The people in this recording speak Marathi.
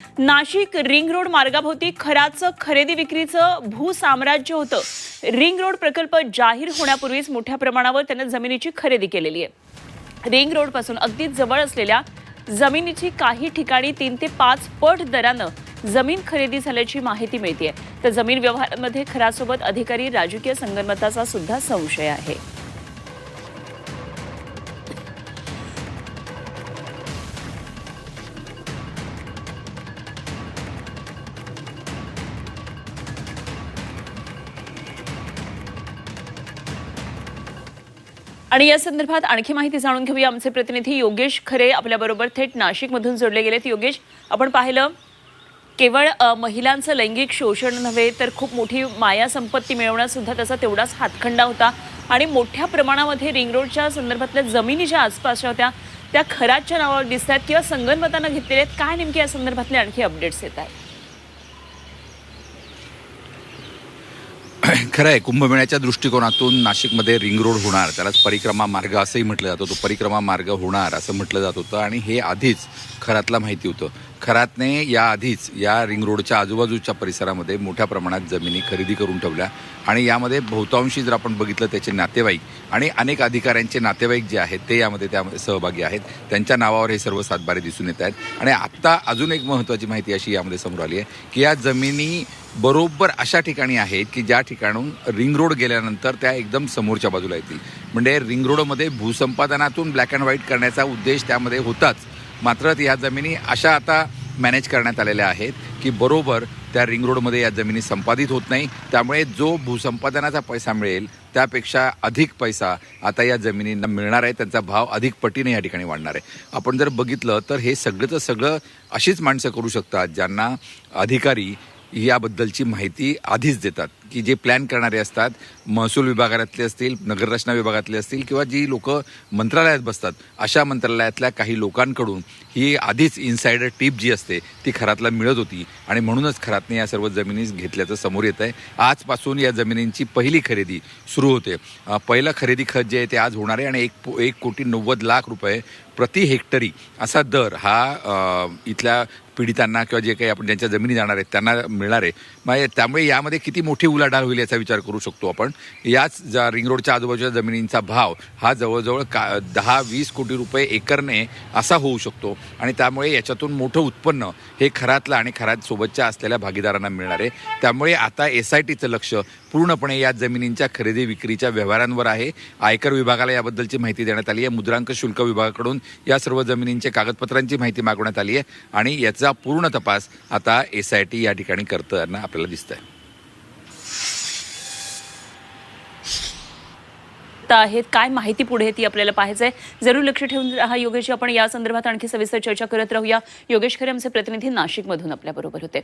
नाशिक रिंग रोड मार्गाभोवती खराचं खरेदी विक्रीचं भूसाम्राज्य होतं। रिंग रोड प्रकल्प जाहीर होण्यापूर्वीच मोठ्या प्रमाणावर त्याने जमिनीची खरेदी केलेली आहे। रिंग रोड पासून अगदी जवळ असलेल्या जमिनीची काही ठिकाणी 3 ते 5 पट दरानं जमीन खरेदी झाल्याची माहिती मिळते। तर जमीन व्यवहारामध्ये खरासोबत अधिकारी राजकीय संगनमताचा सुद्धा संशय आहे। आणि या संदर्भात आणखी माहिती जाणून घेऊया। आमचे प्रतिनिधी योगेश खरे आपल्याबरोबर थेट नाशिकमधून जोडले गेलेत। योगेश, आपण पाहिलं केवळ महिलांचं लैंगिक शोषण नव्हे तर खूप मोठी माया संपत्ती मिळवण्यात सुद्धा त्याचा तेवढाच हातखंडा होता आणि मोठ्या प्रमाणामध्ये रिंग रोडच्या संदर्भातल्या जमिनी ज्या आसपासच्या होत्या त्या खराच्या नावावर दिसतात किंवा संगनमतानं घेतलेल्या आहेत। काय नेमके या संदर्भातले आणखी अपडेट्स येत आहेत? खरं आहे, कुंभमेळ्याच्या दृष्टिकोनातून नाशिकमध्ये रिंग रोड होणार, त्यालाच परिक्रमा मार्ग असंही म्हटलं जातं, तो परिक्रमा मार्ग होणार असं म्हटलं जात होतं आणि हे आधीच खरातला माहिती होतं। खरातने या आधीच या रिंग रोडच्या आजूबाजूच्या परिसरामध्ये मोठ्या प्रमाणात जमिनी खरेदी करून ठेवल्या आणि यामध्ये बहुतांशी जर आपण बघितलं त्याचे नातेवाईक आणि अनेक अधिकाऱ्यांचे नातेवाईक जे आहेत ते त्यामध्ये सहभागी आहेत। त्यांच्या नावावर हे सर्व सातबारे दिसून येत आहेत। आणि आत्ता अजून एक महत्त्वाची माहिती अशी यामध्ये समोर आली आहे की या जमिनी बरोबर अशा ठिकाणी आहेत की ज्या ठिकाणून रिंग रोड गेल्यानंतर त्या एकदम समोरच्या बाजूला येतील। म्हणजे रिंग रोडमध्ये भूसंपादनातून ब्लॅक अँड व्हाईट करण्याचा उद्देश त्यामध्ये होताच, मात्र या जमिनी अशा आता मॅनेज करण्यात आलेल्या आहेत की बरोबर त्या रिंग रोडमध्ये या जमिनी संपादित होत नाही। त्यामुळे जो भूसंपादनाचा पैसा मिळेल त्यापेक्षा अधिक पैसा आता या जमिनींना मिळणार आहे, त्यांचा भाव अधिक पटीने या ठिकाणी वाढणार आहे। आपण जर बघितलं तर हे सगळंचं सगळं अशीच माणसं करू शकतात ज्यांना अधिकारी याबद्दलची माहिती आधीच देतात, की जे प्लॅन करणारे असतात, महसूल विभागातले असतील, नगररचना विभागातले असतील किंवा जी लोक मंत्रालयात बसतात अशा मंत्रालयातल्या काही लोकांकडून ही आधीच इनसायडर टीप जी असते ती खरातला मिळत होती आणि म्हणूनच खरातने या सर्व जमिनी घेतल्याचं समोर येत आहे। आजपासून या जमिनींची पहिली खरेदी सुरू होते। पहिलं खरेदी खत जे आहे ते आज होणार आहे आणि 1,90,00,000 रुपये प्रति हेक्टरी असा दर हा इथल्या पीडितांना किंवा जे काही आपण ज्यांच्या जमिनी जाणार आहेत त्यांना मिळणार आहे। म्हणजे त्यामुळे यामध्ये किती मोठी उलाढाल होईल याचा विचार करू शकतो आपण। याच रिंग रोडच्या आजूबाजूच्या जमिनींचा भाव हा जवळजवळ 10-20 कोटी रुपये एकरने असा होऊ शकतो आणि त्यामुळे याच्यातून मोठं उत्पन्न हे खरातलं आणि खरात सोबतच्या असलेल्या भागीदारांना मिळणार आहे। त्यामुळे आता SITचं लक्ष पूर्णपणे या जमिनींच्या खरेदी विक्रीच्या व्यवहारांवर आहे। आयकर विभागाला याबद्दलची माहिती देण्यात आली आहे, मुद्रांक शुल्क विभागाकडून या सर्व जमिनींच्या कागदपत्रांची माहिती मागवण्यात आली आहे आणि याचा पूर्ण तपास आता SIT या ठिकाणी करताना आपल्याला दिसत आहे। आहेत काय माहिती पुढे ती आपल्याला पाहायचंय, जरूर लक्ष ठेवून राहा योगेश। आपण या संदर्भात आणखी सविस्तर चर्चा करत राहूया। योगेश खरे आमचे प्रतिनिधी नाशिकमधून आपल्या बरोबर होते।